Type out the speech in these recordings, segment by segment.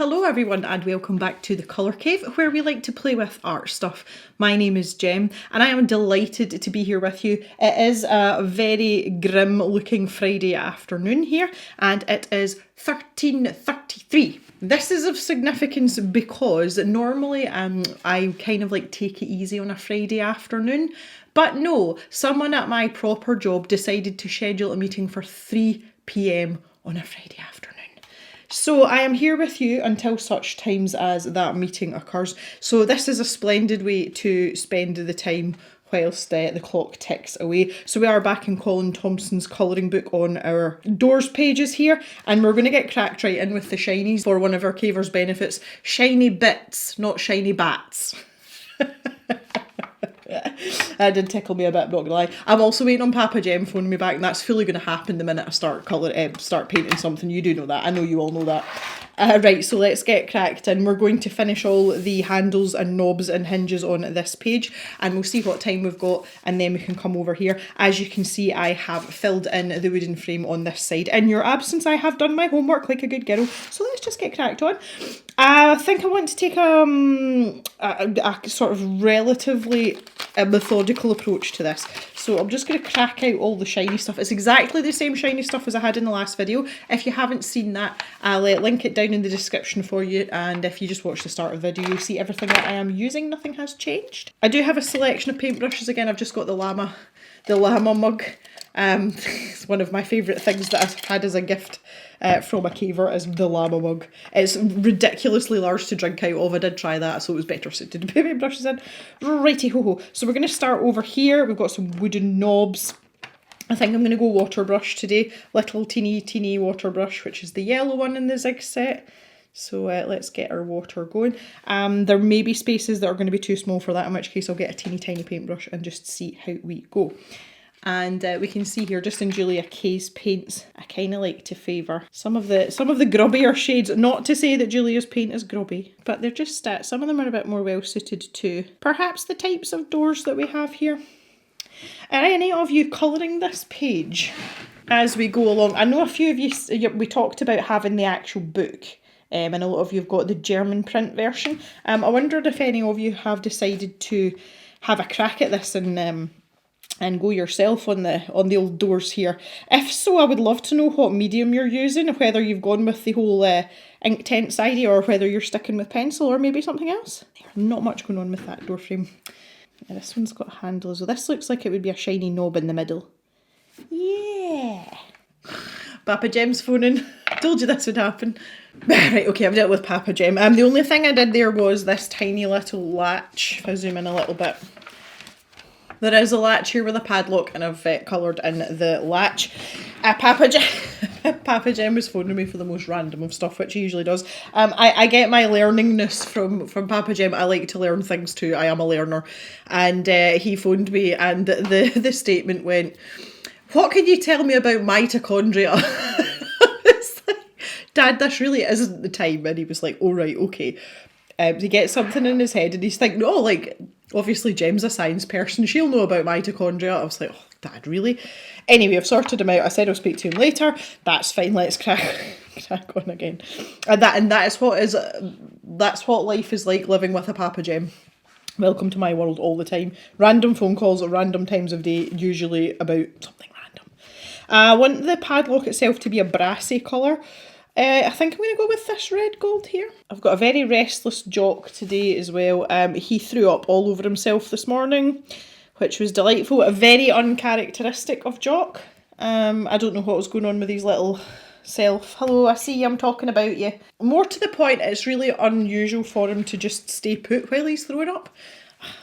Hello everyone and welcome back to the Colour Cave, where we like to play with art stuff. My name is Jem and I am delighted to be here with you. It is a very grim looking Friday afternoon here and it is 13:33. This is of significance because normally I kind of like take it easy on a Friday afternoon, but no, someone at my proper job decided to schedule a meeting for 3 p.m. on a Friday afternoon. So I am here with you until such times as that meeting occurs. So this is a splendid way to spend the time whilst the clock ticks away. So we are back in Colin Thompson's colouring book on our doors pages here, and we're going to get cracked right in with the shinies for one of our cavers' benefits. Shiny bits, not shiny bats. That did tickle me a bit, not gonna lie. I'm also waiting on Papa Jem phoning me back, and that's fully going to happen the minute I start painting something. You do know that. I know you all know that. Right, so let's get cracked in. We're going to finish all the handles and knobs and hinges on this page, and we'll see what time we've got, and then we can come over here. As you can see, I have filled in the wooden frame on this side. In your absence, I have done my homework like a good girl. So let's just get cracked on. I think I want to take a sort of relatively methodical approach to this. So I'm just going to crack out all the shiny stuff. It's exactly the same shiny stuff as I had in the last video. If you haven't seen that, I'll link it down in the description for you, and if you just watch the start of the video, you'll see everything that I am using. Nothing has changed. I do have a selection of paintbrushes. Again, I've just got the llama mug. It's one of my favourite things that I've had as a gift from a caver is the llama mug. It's ridiculously large to drink out of. I did try that, so it was better suited to put paintbrushes in. Righty ho ho. So we're going to start over here. We've got some wooden knobs. I think I'm going to go water brush today. Little teeny water brush, which is the yellow one in the zig set. So let's get our water going. There may be spaces that are going to be too small for that, in which case I'll get a teeny tiny paintbrush and just see how we go. And we can see here, just in Julia Kay's paints, I kind of like to favour some of the grubbier shades. Not to say that Julia's paint is grubby, but they're just, some of them are a bit more well suited to perhaps the types of doors that we have here. Are any of you colouring this page as we go along? I know a few of you, we talked about having the actual book, and a lot of you have got the German print version. I wondered if any of you have decided to have a crack at this and go yourself on the old doors here. If so, I would love to know what medium you're using, whether you've gone with the whole Inktense idea or whether you're sticking with pencil or maybe something else. There's not much going on with that door frame. Yeah, this one's got a handle as well. This looks like it would be a shiny knob in the middle. Yeah. Papa Jem's phoning. I told you this would happen. Right, okay, I've dealt with Papa Jem. The only thing I did there was this tiny little latch. If I zoom in a little bit. There is a latch here with a padlock, and I've coloured in the latch. Papa Jem was phoning me for the most random of stuff, which he usually does. I get my learningness from Papa Jem. I like to learn things too. I am a learner. And he phoned me, and the statement went, "What can you tell me about mitochondria?" It's like, Dad, this really isn't the time. And he was like, "Oh, right, okay." He gets something in his head and he's thinking, oh, like, obviously Jem's a science person, she'll know about mitochondria. I was like, oh, Dad, really? Anyway, I've sorted him out. I said I'll speak to him later. That's fine, let's crack on again. That's what life is like, living with a Papa Jem. Welcome to my world all the time. Random phone calls at random times of day, usually about something random. I want the padlock itself to be a brassy colour. I think I'm going to go with this red gold here. I've got a very restless Jock today as well. He threw up all over himself this morning, which was delightful. A very uncharacteristic of Jock. I don't know what was going on with his little self. Hello, I see you, I'm talking about you. More to the point, it's really unusual for him to just stay put while he's throwing up.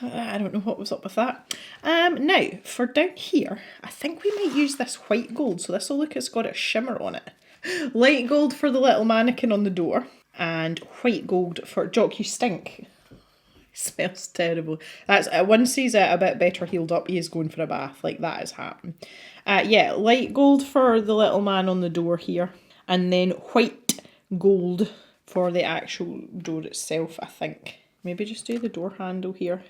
I don't know what was up with that. Now, for down here, I think we might use this white gold. So this will look, it's got a shimmer on it. Light gold for the little mannequin on the door, and white gold for Jock, you stink. Smells terrible. That's once he's a bit better healed up, he is going for a bath. Like, that is happening. Yeah, light gold for the little man on the door here, and then white gold for the actual door itself, I think. Maybe just do the door handle here.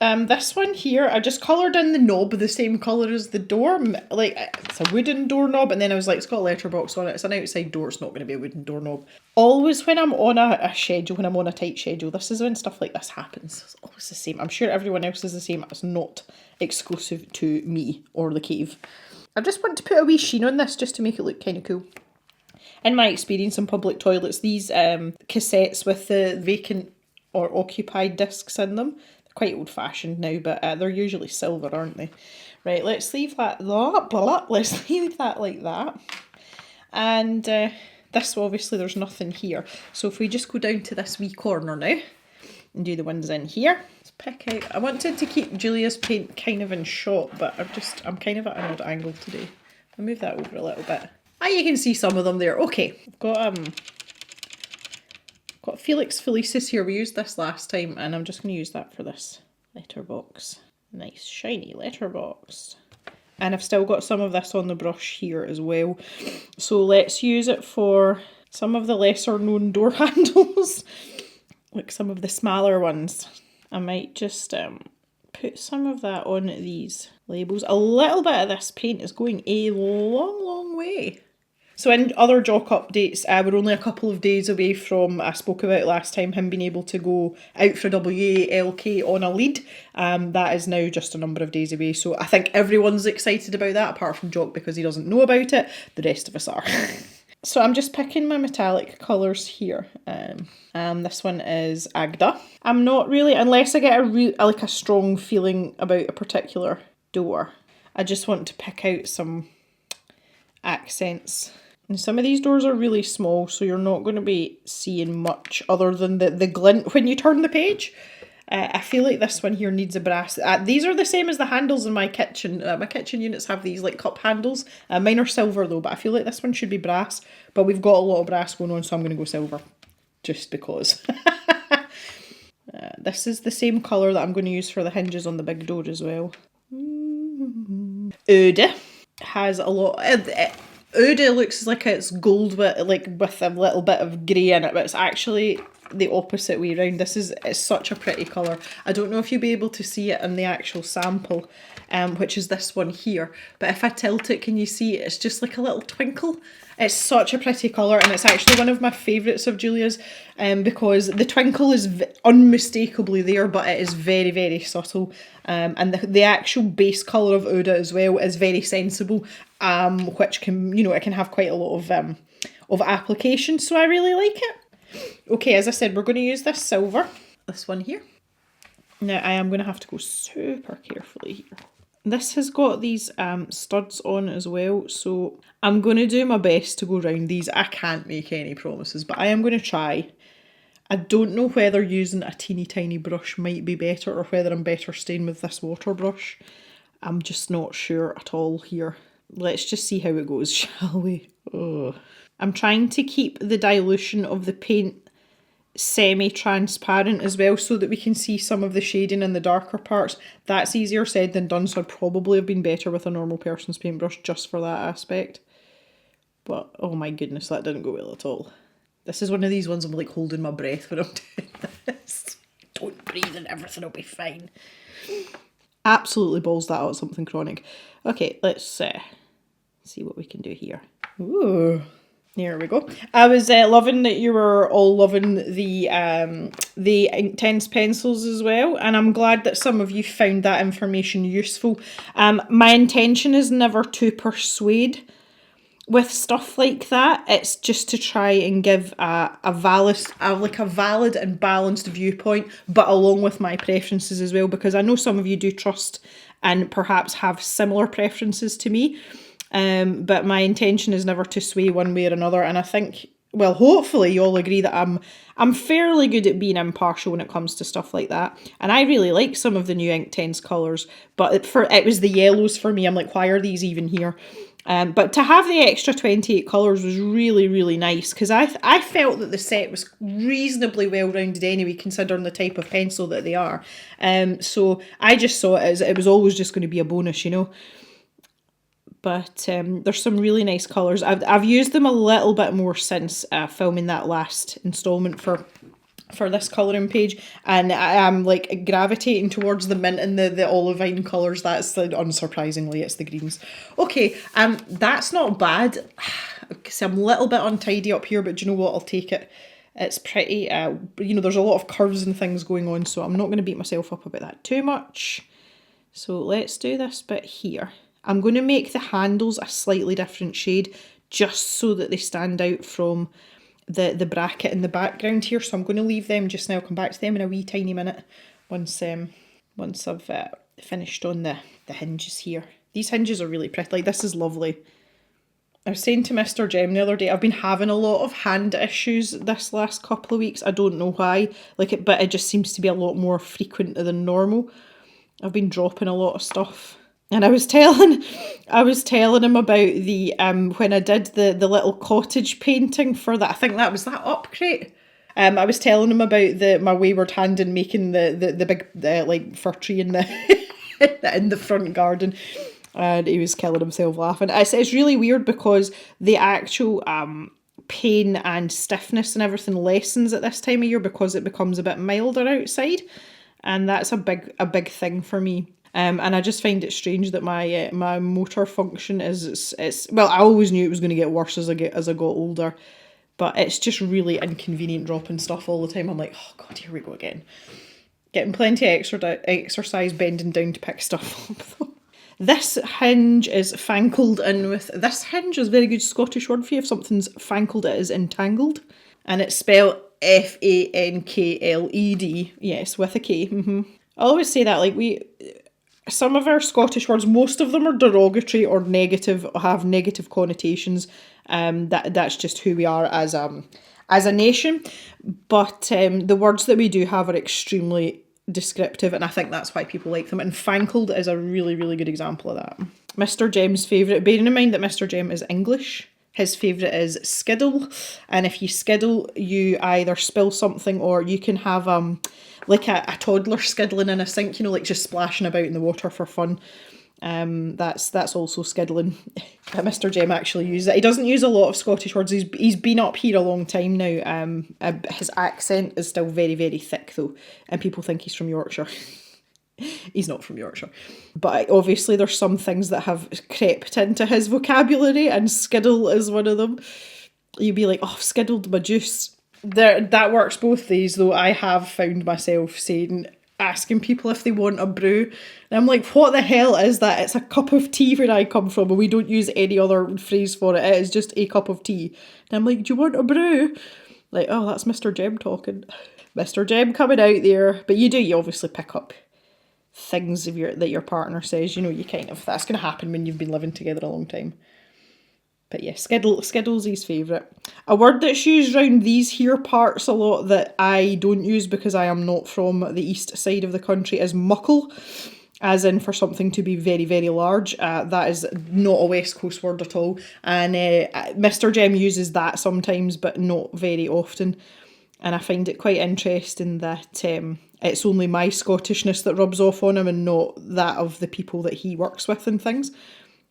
This one here, I just coloured in the knob the same colour as the door. Like, it's a wooden doorknob, and then I was like, it's got a letterbox on it. It's an outside door, it's not going to be a wooden doorknob. Always when I'm on a schedule, when I'm on a tight schedule, this is when stuff like this happens. It's always the same. I'm sure everyone else is the same. It's not exclusive to me or the cave. I just want to put a wee sheen on this just to make it look kind of cool. In my experience in public toilets, these cassettes with the vacant or occupied discs in them, they're quite old-fashioned now, but they're usually silver, aren't they? Right, let's leave that, let's leave that like that. And this, obviously, there's nothing here. So if we just go down to this wee corner now and do the ones in here, let's pick out, I wanted to keep Julia's paint kind of in shot, but I'm kind of at an odd angle today. I'll move that over a little bit. Ah, you can see some of them there. Okay, I've got Felix Felicis here. We used this last time, and I'm just going to use that for this letterbox. Nice shiny letterbox. And I've still got some of this on the brush here as well. So let's use it for some of the lesser known door handles. Like some of the smaller ones. I might just put some of that on these labels. A little bit of this paint is going a long way. So in other Jock updates, we're only a couple of days away from, I spoke about last time, him being able to go out for WALK on a lead. That is now just a number of days away. So I think everyone's excited about that, apart from Jock because he doesn't know about it. The rest of us are. So I'm just picking my metallic colours here. This one is Agda. I'm not really, unless I get a strong feeling about a particular door, I just want to pick out some accents. And some of these doors are really small, so you're not going to be seeing much other than the glint when you turn the page. I feel like this one here needs a brass. These are the same as the handles in my kitchen. My kitchen units have these like cup handles. Mine are silver though, but I feel like this one should be brass. But we've got a lot of brass going on, so I'm going to go silver. Just because. This is the same colour that I'm going to use for the hinges on the big door as well. Oude has a lot... Oude looks like it's gold with a little bit of grey in it, but it's actually the opposite way around. It's such a pretty colour. I don't know if you'll be able to see it in the actual sample, which is this one here, but if I tilt it, can you see it's just like a little twinkle? It's such a pretty colour, and it's actually one of my favourites of Julia's, because the twinkle is unmistakably there, but it is very, very subtle. And the actual base colour of Oude as well is very sensible, which can, it can have quite a lot of application, so I really like it. Okay, as I said, we're going to use this silver, this one here. Now I am going to have to go super carefully here. This has got these studs on as well, so I'm going to do my best to go around these. I can't make any promises, but I am going to try. I don't know whether using a teeny tiny brush might be better or whether I'm better staying with this water brush. I'm just not sure at all here. Let's just see how it goes, shall we? Ugh. I'm trying to keep the dilution of the paint semi-transparent as well so that we can see some of the shading in the darker parts. That's easier said than done, so I'd probably have been better with a normal person's paintbrush just for that aspect. But oh my goodness, that didn't go well at all. This is one of these ones I'm like holding my breath when I'm doing this. Don't breathe and everything will be fine. Absolutely balls that out, something chronic. Okay, let's see what we can do here. Ooh. There we go. I was loving that you were all loving the Inktense pencils as well, and I'm glad that some of you found that information useful. My intention is never to persuade with stuff like that. It's just to try and give a valid and balanced viewpoint, but along with my preferences as well, because I know some of you do trust and perhaps have similar preferences to me. But my intention is never to sway one way or another, and I think, well, hopefully you all agree that I'm fairly good at being impartial when it comes to stuff like that. And I really like some of the new Inktense colours, but it was the yellows for me. I'm like, why are these even here? But to have the extra 28 colours was really, really nice, because I felt that the set was reasonably well-rounded anyway, considering the type of pencil that they are. So I just saw it as it was always just going to be a bonus, But there's some really nice colours. I've used them a little bit more since filming that last instalment for for this colouring page, and I am like gravitating towards the mint and the olivine colours. That's unsurprisingly, it's the greens. Okay, that's not bad. So I'm a little bit untidy up here, but do you know what? I'll take it. It's pretty, there's a lot of curves and things going on, so I'm not going to beat myself up about that too much. So let's do this bit here. I'm going to make the handles a slightly different shade, just so that they stand out from the bracket in the background here. So I'm going to leave them just now, come back to them in a wee tiny minute once I've finished on the hinges here. These hinges are really pretty, like this is lovely. I was saying to Mr. Jem the other day, I've been having a lot of hand issues this last couple of weeks. I don't know why, but it just seems to be a lot more frequent than normal. I've been dropping a lot of stuff. And I was telling him about the when I did the little cottage painting for that. I think that was that up crate. I was telling him about my wayward hand in making the big like fir tree in the in the front garden, and he was killing himself laughing. It's really weird because the actual pain and stiffness and everything lessens at this time of year because it becomes a bit milder outside, and that's a big thing for me. And I just find it strange that my motor function is well, I always knew it was going to get worse as I got older, but it's just really inconvenient dropping stuff all the time. I'm like, oh god, here we go again. Getting plenty of exercise bending down to pick stuff up though. This hinge is fankled in with, this hinge is a very good Scottish word for you. If something's fankled, it is entangled. And it's spelled Fankled, yes, with a K. I always say that, like some of our Scottish words, most of them are derogatory or negative, or have negative connotations. That's just who we are as a nation. But the words that we do have are extremely descriptive, and I think that's why people like them. And fankled is a really, really good example of that. Mr. Jem's favourite, bearing in mind that Mr. Jem is English, his favourite is skiddle. And if you skiddle, you either spill something or you can have like a toddler skiddling in a sink, like just splashing about in the water for fun. That's also skiddling. Mr. Jem actually uses it. He doesn't use a lot of Scottish words. He's been up here a long time now. His accent is still very, very thick though, and people think he's from Yorkshire. He's not from Yorkshire. But obviously there's some things that have crept into his vocabulary, and skiddle is one of them. You'd be like, oh, I've skiddled my juice. That works both ways though. I have found myself asking people if they want a brew, and I'm like, what the hell is that? It's a cup of tea where I come from, and we don't use any other phrase for it. It is just a cup of tea. And I'm like, do you want a brew? Like, oh, that's Mr. Jem talking. Mr. Jem coming out there. But you obviously pick up things that your partner says, you kind of, that's going to happen when you've been living together a long time. But yeah, skiddle's his favourite. A word that's used around these here parts a lot that I don't use because I am not from the east side of the country is muckle, as in for something to be very, very large. That is not a West Coast word at all. And Mr. Jem uses that sometimes, but not very often. And I find it quite interesting that it's only my Scottishness that rubs off on him and not that of the people that he works with and things.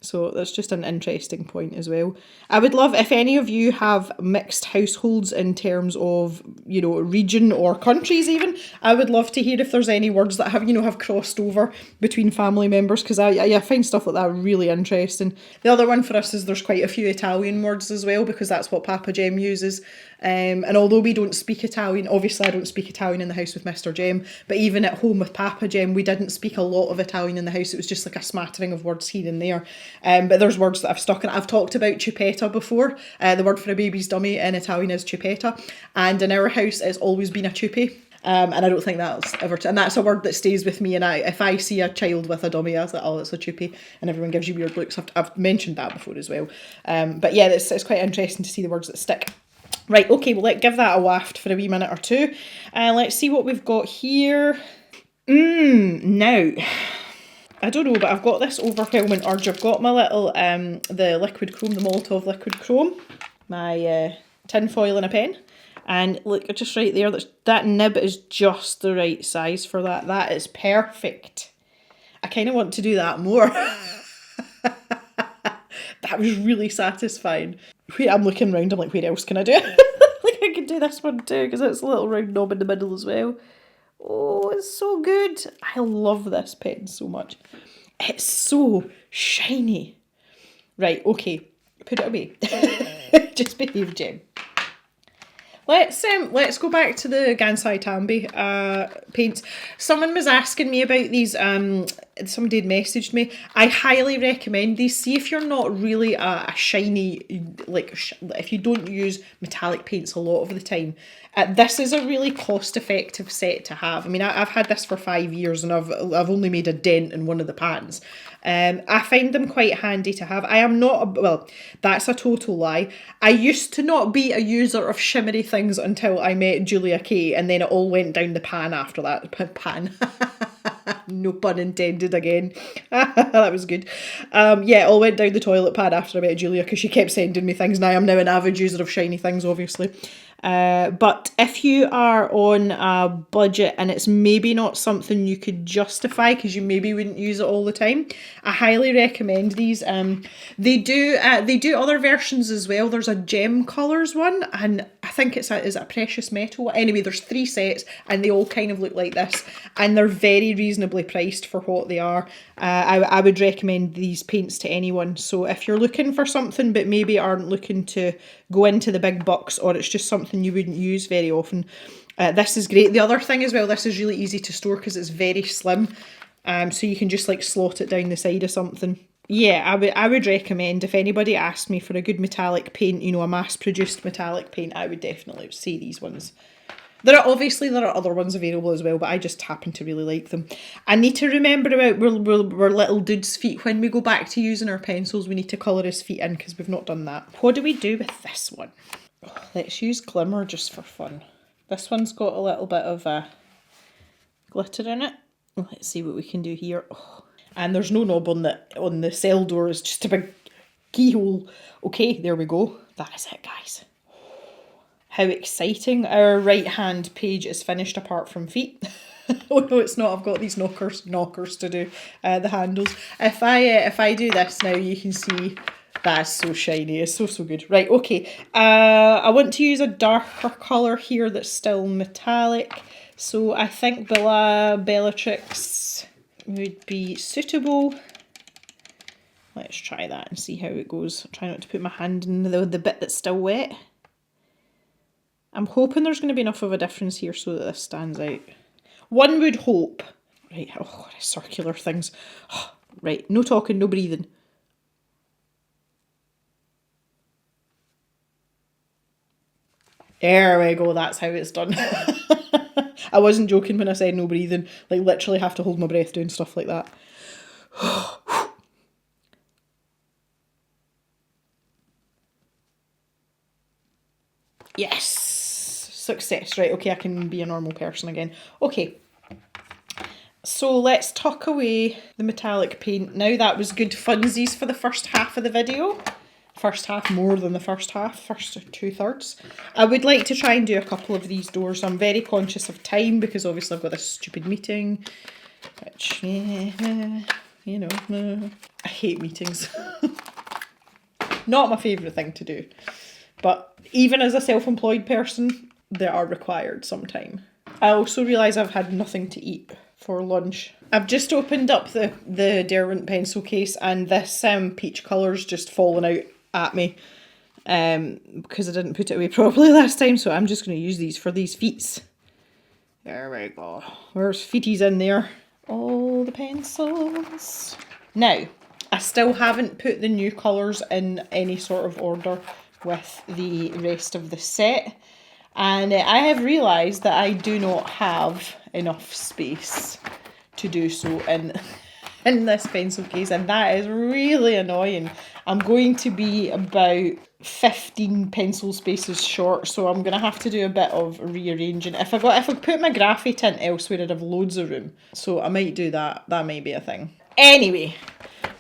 So that's just an interesting point as well. I would love if any of you have mixed households in terms of, region or countries even. I would love to hear if there's any words that have crossed over between family members, because I find stuff like that really interesting. The other one for us is there's quite a few Italian words as well, because that's what Papa Jem uses. And although we don't speak Italian, obviously I don't speak Italian in the house with Mr. Jem, but even at home with Papa Jem, we didn't speak a lot of Italian in the house. It was just like a smattering of words here and there. But there's words that I've stuck in. I've talked about chupetta before. The word for a baby's dummy in Italian is chupetta. And in our house, it's always been a chuppy. And I don't think that's ever... and that's a word that stays with me. And if I see a child with a dummy, I was like, oh, it's a chuppy. And everyone gives you weird looks. I've mentioned that before as well. But yeah, it's quite interesting to see the words that stick. Right, okay, well, let's give that a waft for a wee minute or two. Let's see what we've got here. Now, I don't know, but I've got this overwhelming urge. I've got my little, the liquid chrome, the Molotov liquid chrome, my tin foil and a pen. And look, just right there, that nib is just the right size for that. That is perfect. I kind of want to do that more. That was really satisfying. I'm looking around, I'm like, where else can I do it? Like, I could do this one too, because it's a little round knob in the middle as well. Oh, it's so good. I love this pen so much. It's so shiny. Right, okay. Put it away. Just behave, Jem. Let's go back to the Gansai Tambi paints. Someone was asking me about these. Somebody had messaged me. I highly recommend these. See if you're not really a shiny, if you don't use metallic paints a lot of the time. This is a really cost-effective set to have. I mean, I've had this for 5 years and I've only made a dent in one of the pans. I find them quite handy to have. I am not, well, that's a total lie. I used to not be a user of shimmery things until I met Julia Kay, and then it all went down the pan after that. Pan. No pun intended again. That was good. Yeah, it all went down the toilet pan after I met Julia because she kept sending me things, and I am now an avid user of shiny things, obviously. But if you are on a budget and it's maybe not something you could justify because you maybe wouldn't use it all the time, I highly recommend these. They do other versions as well. There's a gem colours one, and I think is it a precious metal? Anyway, there's 3 sets and they all kind of look like this, and they're very reasonably priced for what they are. I would recommend these paints to anyone. So if you're looking for something but maybe aren't looking to go into the big bucks, or it's just something you wouldn't use very often, this is great. The other thing as well, this is really easy to store because it's very slim, so you can just like slot it down the side of something. Yeah, I would recommend, if anybody asked me for a good metallic paint, you know, a mass-produced metallic paint, I would definitely say these ones. There are other ones available as well, but I just happen to really like them. I need to remember about we're little dude's feet. When we go back to using our pencils, we need to colour his feet in because we've not done that. What do we do with this one? Oh, let's use glimmer just for fun. This one's got a little bit of glitter in it. Let's see what we can do here. Oh. And there's no knob on the cell door. It's just a big keyhole. Okay, there we go. That is it, guys. How exciting. Our right hand page is finished apart from feet. Oh no, it's not. I've got these knockers to do, the handles. If I do this now, you can see that's so shiny. It's so good. Right, okay. I want to use a darker colour here that's still metallic. So I think Bellatrix would be suitable. Let's try that and see how it goes. Try not to put my hand in the bit that's still wet. I'm hoping there's going to be enough of a difference here so that this stands out. One would hope. Right, oh, circular things. Oh, right, no talking, no breathing. There we go, that's how it's done. I wasn't joking when I said no breathing. Like, literally have to hold my breath doing stuff like that. Yes! Success. Right, okay, I can be a normal person again. Okay. So let's tuck away the metallic paint. Now that was good funsies for the first half of the video. First half more than the first half, first 2/3. I would like to try and do a couple of these doors. I'm very conscious of time because obviously I've got this stupid meeting, which, you know, I hate meetings. Not my favourite thing to do. But even as a self-employed person, they are required sometime. I also realise I've had nothing to eat for lunch. I've just opened up the Derwent pencil case, and this peach colour's just fallen out at me because I didn't put it away properly last time, so I'm just going to use these for these feets. There we go. There's feeties in there. All the pencils. Now, I still haven't put the new colours in any sort of order with the rest of the set, and I have realised that I do not have enough space to do so in this pencil case, and that is really annoying. I'm going to be about 15 pencil spaces short, so I'm going to have to do a bit of rearranging. If I put my graphy tint elsewhere, I'd have loads of room, so I might do that. That might be a thing. Anyway,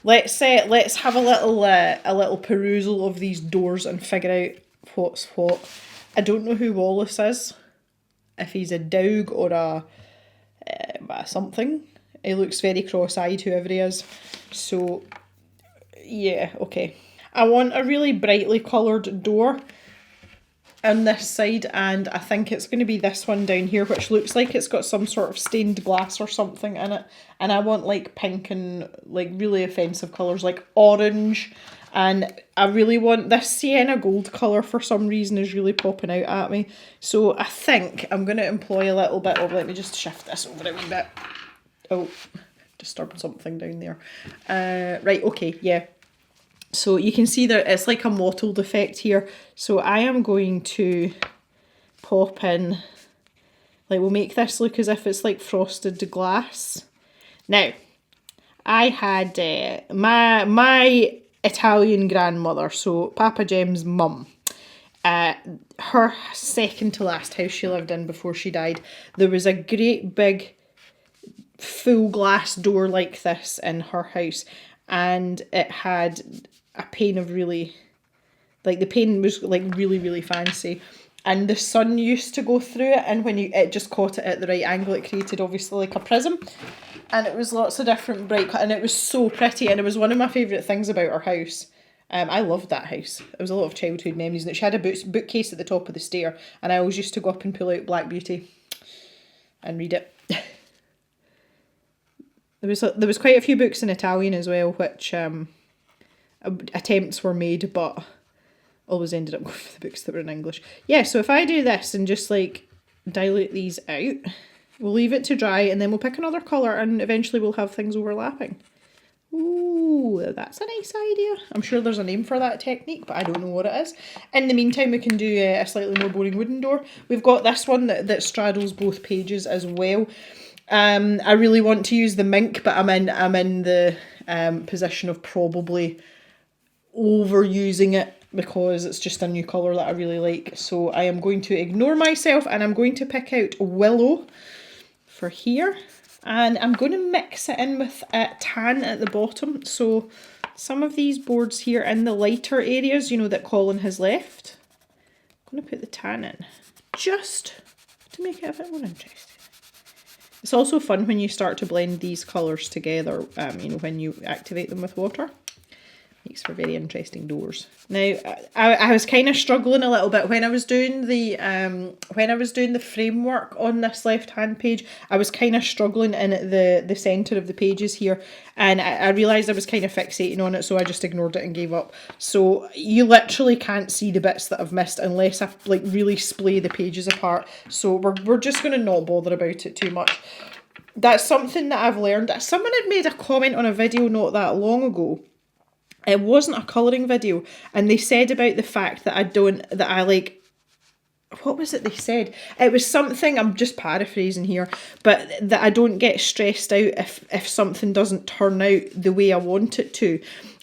let's have a little perusal of these doors and figure out what's what. I don't know who Wallace is, if he's a dog or a something. He looks very cross-eyed, whoever he is. So, yeah, okay. I want a really brightly coloured door. on this side, and I think it's going to be this one down here, which looks like it's got some sort of stained glass or something in it. And I want like pink and like really offensive colours like orange. And I really want this sienna gold colour for some reason is really popping out at me. So I think I'm going to employ a little bit of, let me just shift this over a wee bit. Oh, disturbed something down there. Right, okay, yeah. So you can see that it's like a mottled effect here. So I am going to pop in, like we'll make this look as if it's like frosted glass. Now, I had my Italian grandmother, so Papa Jem's mum, her second to last house she lived in before she died, there was a great big full glass door like this in her house, and it had a pane of really, like the pane was like really, really fancy, and the sun used to go through it, and when it just caught it at the right angle, it created obviously like a prism, and it was lots of different bright, and it was so pretty, and it was one of my favourite things about her house. I loved that house. It was a lot of childhood memories, and she had a bookcase at the top of the stair, and I always used to go up and pull out Black Beauty and read it. There was quite a few books in Italian as well, which attempts were made, but always ended up going for the books that were in English. Yeah, so if I do this and just like dilute these out, we'll leave it to dry, and then we'll pick another colour, and eventually we'll have things overlapping. Ooh, that's a nice idea. I'm sure there's a name for that technique, but I don't know what it is. In the meantime, we can do a slightly more boring wooden door. We've got this one that straddles both pages as well. I really want to use the mink, but I'm in the position of probably overusing it because it's just a new colour that I really like. So I am going to ignore myself, and I'm going to pick out Willow for here, and I'm going to mix it in with tan at the bottom. So some of these boards here in the lighter areas, you know, that Colin has left, I'm going to put the tan in just to make it a bit more interesting. It's also fun when you start to blend these colours together, you know, when you activate them with water. Makes for very interesting doors. Now, I was kind of struggling a little bit when I was doing the framework on this left-hand page. I was kind of struggling in the centre of the pages here, and I realised I was kind of fixating on it, so I just ignored it and gave up. So you literally can't see the bits that I've missed unless I like really splay the pages apart. So we're just going to not bother about it too much. That's something that I've learned. Someone had made a comment on a video not that long ago. It wasn't a colouring video, and they said about the fact that I like, what was it they said? It was something, I'm just paraphrasing here, but that I don't get stressed out if something doesn't turn out the way I want it to.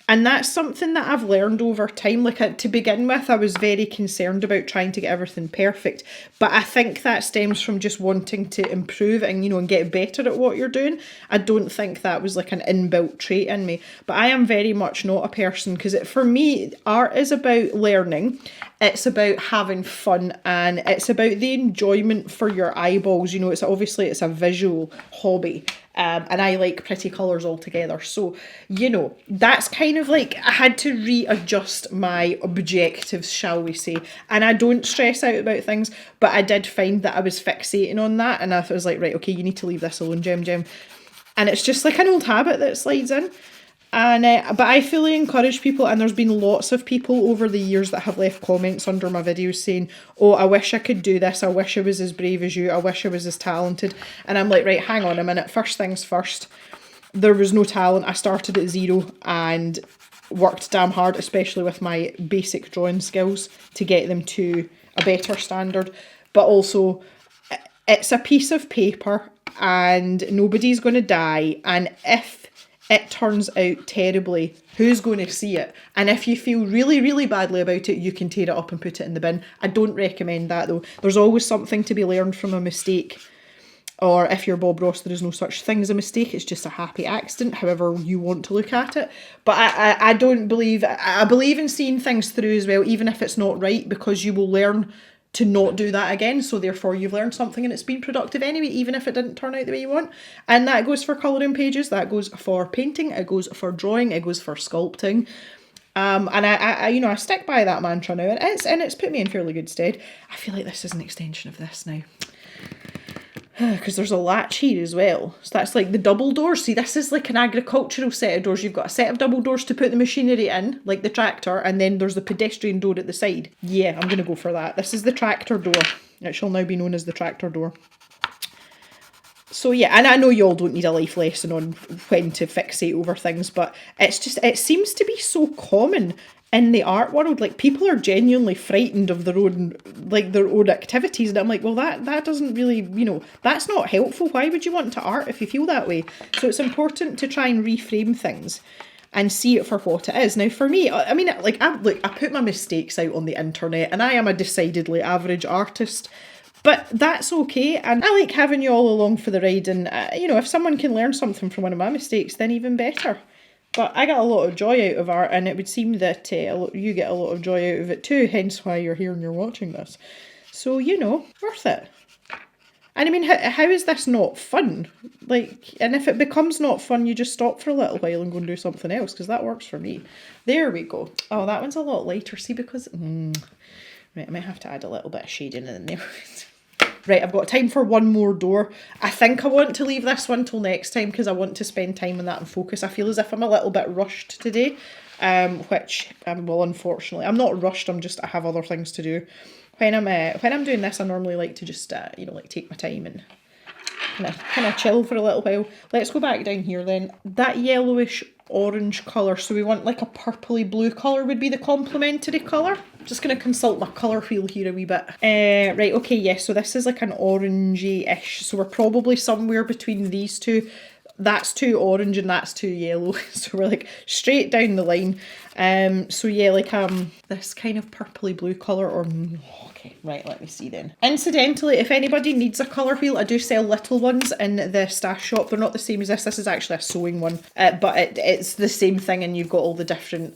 And that's something that I've learned over time. Like, to begin with, I was very concerned about trying to get everything perfect. But I think that stems from just wanting to improve and, you know, and get better at what you're doing. I don't think that was like an inbuilt trait in me. But I am very much not a person, because for me, art is about learning. It's about having fun, and it's about the enjoyment for your eyeballs. You know, it's a visual hobby. And I like pretty colours altogether. So, you know, that's kind of like, I had to readjust my objectives, shall we say. And I don't stress out about things, but I did find that I was fixating on that. And I was like, right, okay, you need to leave this alone, Gem. And it's just like an old habit that slides in. And but I fully encourage people, and there's been lots of people over the years that have left comments under my videos saying, oh, I wish I could do this, I wish I was as brave as you, I wish I was as talented. And I'm like, right, hang on a minute, first things first, there was no talent. I started at 0 and worked damn hard, especially with my basic drawing skills, to get them to a better standard. But also, it's a piece of paper and nobody's going to die, and if it turns out terribly, who's going to see it? And if you feel really, really badly about it, you can tear it up and put it in the bin. I don't recommend that, though. There's always something to be learned from a mistake. Or if you're Bob Ross, there is no such thing as a mistake. It's just a happy accident, however you want to look at it. But I don't believe... I believe in seeing things through as well, even if it's not right, because you will learn to not do that again. So therefore you've learned something and it's been productive anyway, even if it didn't turn out the way you want. And that goes for colouring pages, that goes for painting, it goes for drawing, it goes for sculpting. And I stick by that mantra now, and it's put me in fairly good stead. I feel like this is an extension of this now. Because there's a latch here as well. So that's like the double doors. See, this is like an agricultural set of doors. You've got a set of double doors to put the machinery in, like the tractor, and then there's the pedestrian door at the side. Yeah, I'm going to go for that. This is the tractor door. It shall now be known as the tractor door. So yeah, and I know you all don't need a life lesson on when to fixate over things, but it's just, it seems to be so common in the art world. Like, people are genuinely frightened of their own, like, their own activities, and I'm like, well, that doesn't really, you know, that's not helpful. Why would you want to art if you feel that way? So it's important to try and reframe things and see it for what it is. Now, for me, I mean, like, I put my mistakes out on the internet, and I am a decidedly average artist. But that's okay, and I like having you all along for the ride, and you know, if someone can learn something from one of my mistakes, then even better. But I got a lot of joy out of art, and it would seem that you get a lot of joy out of it too, hence why you're here and you're watching this. So, you know, worth it. And I mean, how is this not fun? Like, and if it becomes not fun, you just stop for a little while and go and do something else, because that works for me. There we go. Oh, that one's a lot lighter, see, because... Right, I might have to add a little bit of shading in there. Right, I've got time for one more door. I think I want to leave this one till next time because I want to spend time on that and focus. I feel as if I'm a little bit rushed today, which, well, unfortunately, I'm not rushed. I have other things to do. When I'm doing this, I normally like to just, you know, like take my time and kind of chill for a little while. Let's go back down here then. That yellowish orange colour, so we want like a purpley blue colour would be the complementary colour. Just going to consult my colour wheel here a wee bit. Right, okay, yes, so this is like an orangey-ish, so we're probably somewhere between these two. That's too orange and that's too yellow, so we're like straight down the line. So yeah, like this kind of purpley blue colour, or okay, right, let me see then. Incidentally, if anybody needs a colour wheel, I do sell little ones in the stash shop. They're not the same as this. This is actually a sewing one, but it's the same thing, and you've got all the different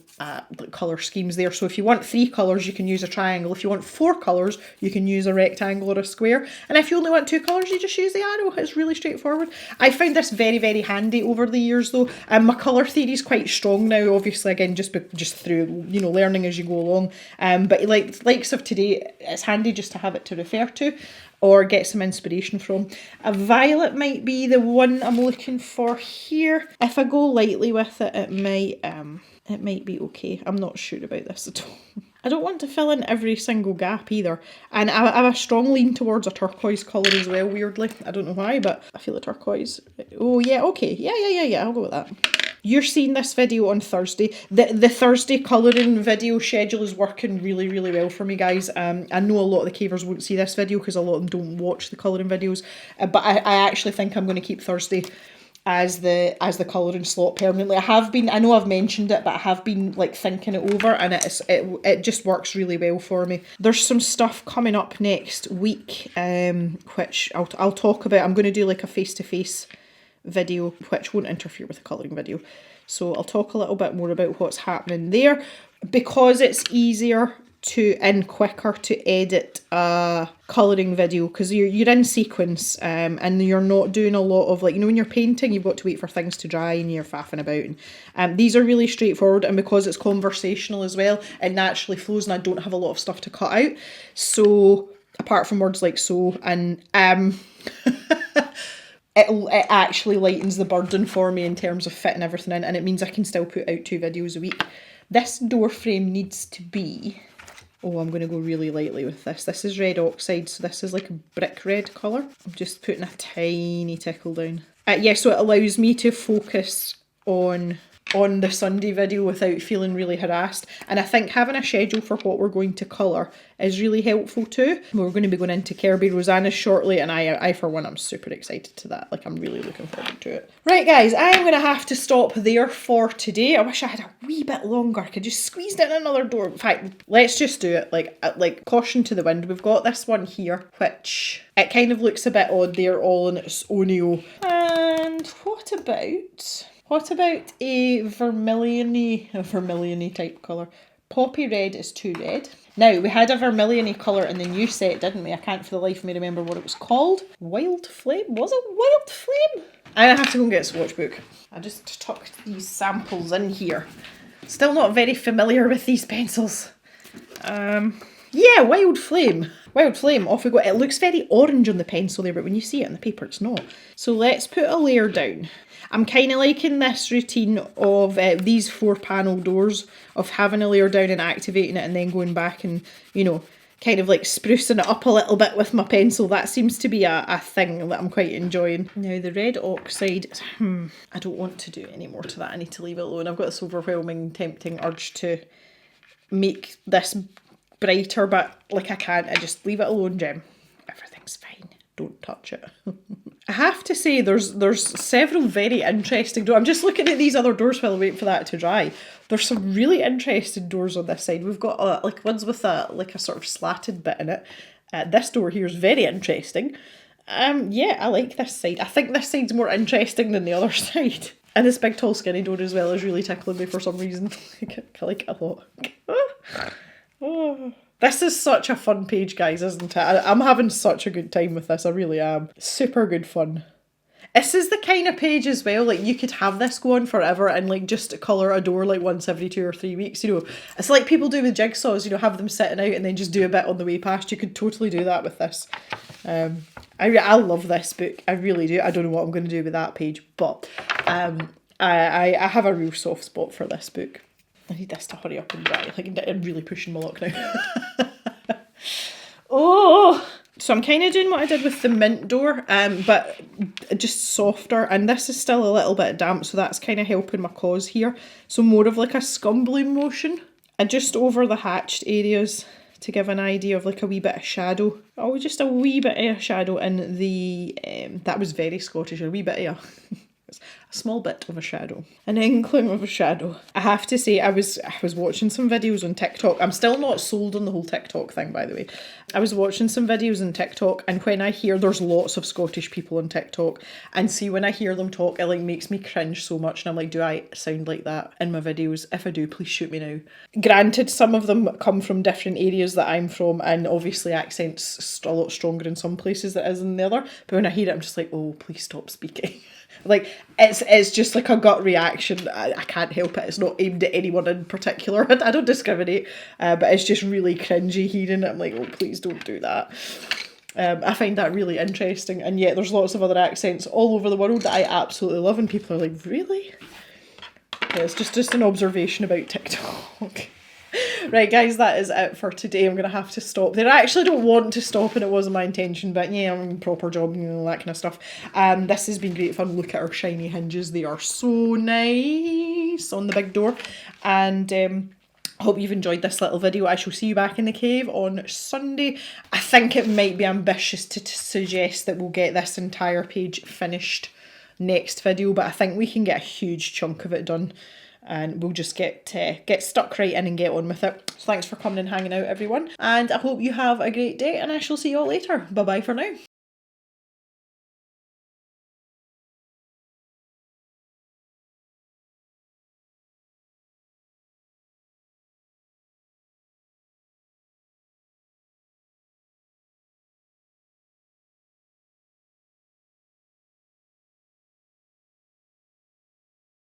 colour schemes there. So if you want 3 colours, you can use a triangle. If you want 4 colours, you can use a rectangle or a square. And if you only want 2 colours, you just use the arrow. It's really straightforward. I found this very, very handy over the years though. My colour theory is quite strong now, obviously, again, just through, you know, learning as you go along. But likes of today, it's handy just to have it to refer to or get some inspiration from. A violet might be the one I'm looking for here. If I go lightly with it, it might be okay. I'm not sure about this at all. I don't want to fill in every single gap either. And I have a strong lean towards a turquoise colour as well, weirdly. I don't know why, but I feel a turquoise. Oh yeah, okay. Yeah, I'll go with that. You're seeing this video on Thursday. The Thursday colouring video schedule is working really, really well for me, guys. I know a lot of the cavers won't see this video because a lot of them don't watch the colouring videos. But I actually think I'm going to keep Thursday as the colouring slot permanently. I know I've mentioned it, but I have been like thinking it over, and it just works really well for me. There's some stuff coming up next week, which I'll talk about. I'm going to do like a face-to-face video, which won't interfere with the colouring video. So I'll talk a little bit more about what's happening there, because it's easier and quicker to edit a colouring video because you're in sequence, and you're not doing a lot of, like, you know, when you're painting, you've got to wait for things to dry and you're faffing about. And these are really straightforward, and because it's conversational as well, it naturally flows, and I don't have a lot of stuff to cut out. So apart from words like so and it actually lightens the burden for me in terms of fitting everything in, and it means I can still put out 2 videos a week. This door frame needs to be... Oh, I'm going to go really lightly with this. This is red oxide, so this is like a brick red colour. I'm just putting a tiny tickle down. Yeah, so it allows me to focus on the Sunday video without feeling really harassed. And I think having a schedule for what we're going to colour is really helpful too. We're going to be going into Kirby Rosanna shortly, and I for one, I'm super excited to that. Like, I'm really looking forward to it. Right, guys, I'm going to have to stop there for today. I wish I had a wee bit longer. I could just squeeze in another door. In fact, let's just do it. Like caution to the wind. We've got this one here, which it kind of looks a bit odd there, all in its onio. And what about a vermilion-y type colour? Poppy red is too red. Now, we had a vermilion-y colour in the new set, didn't we? I can't for the life of me remember what it was called. Wild Flame? Was it Wild Flame? I'm going to have to go and get a swatch book. I just tucked these samples in here. Still not very familiar with these pencils. Yeah, Wild Flame. Wild Flame, off we go. It looks very orange on the pencil there, but when you see it on the paper, it's not. So let's put a layer down. I'm kind of liking this routine of these 4 panel doors, of having a layer down and activating it and then going back and, you know, kind of like sprucing it up a little bit with my pencil. That seems to be a thing that I'm quite enjoying. Now the red oxide, I don't want to do any more to that. I need to leave it alone. I've got this overwhelming, tempting urge to make this brighter, but like I can't. I just leave it alone, Gem. Everything's fine. Don't touch it. I have to say there's several very interesting doors. I'm just looking at these other doors while I wait for that to dry. There's some really interesting doors on this side. We've got like ones with a sort of slatted bit in it. This door here is very interesting. Yeah, I like this side. I think this side's more interesting than the other side. And this big tall skinny door as well is really tickling me for some reason. I like it a lot. Oh. This is such a fun page, guys, isn't it? I'm having such a good time with this. I really am. Super good fun. This is the kind of page as well, like you could have this go on forever and like just colour a door like once every 2 or 3 weeks, you know. It's like people do with jigsaws, you know, have them sitting out and then just do a bit on the way past. You could totally do that with this. I love this book. I really do. I don't know what I'm going to do with that page, but I have a real soft spot for this book. I need this to hurry up and dry. Like, I'm really pushing my luck now. Oh! So I'm kind of doing what I did with the mint door, but just softer. And this is still a little bit damp, so that's kind of helping my cause here. So more of like a scumbling motion. And just over the hatched areas to give an idea of like a wee bit of shadow. Oh, just a wee bit of shadow in the... that was very Scottish, a wee bit of... a small bit of a shadow, an inkling of a shadow. I have to say, I was watching some videos on TikTok. I'm still not sold on the whole TikTok thing, by the way. I was watching some videos on TikTok, and when I hear there's lots of Scottish people on TikTok, and see when I hear them talk, it like makes me cringe so much, and I'm like, do I sound like that in my videos? If I do, please shoot me now. Granted, some of them come from different areas that I'm from, and obviously accents a lot stronger in some places than it is in the other, but when I hear it, I'm just like, oh, please stop speaking. Like, it's just like a gut reaction. I can't help it. It's not aimed at anyone in particular. I don't discriminate, but it's just really cringy hearing it. I'm like, oh, please don't do that. I find that really interesting, and yet there's lots of other accents all over the world that I absolutely love, and people are like, really? Yeah, it's just an observation about TikTok. Right, guys, that is it for today. I'm going to have to stop there. I actually don't want to stop, and it wasn't my intention, but yeah, I'm in proper job, you know, that kind of stuff. This has been great fun. Look at our shiny hinges. They are so nice on the big door. And I hope you've enjoyed this little video. I shall see you back in the cave on Sunday. I think it might be ambitious to suggest that we'll get this entire page finished next video, but I think we can get a huge chunk of it done. And we'll just get stuck right in and get on with it. So thanks for coming and hanging out, everyone. And I hope you have a great day, and I shall see you all later. Bye-bye for now.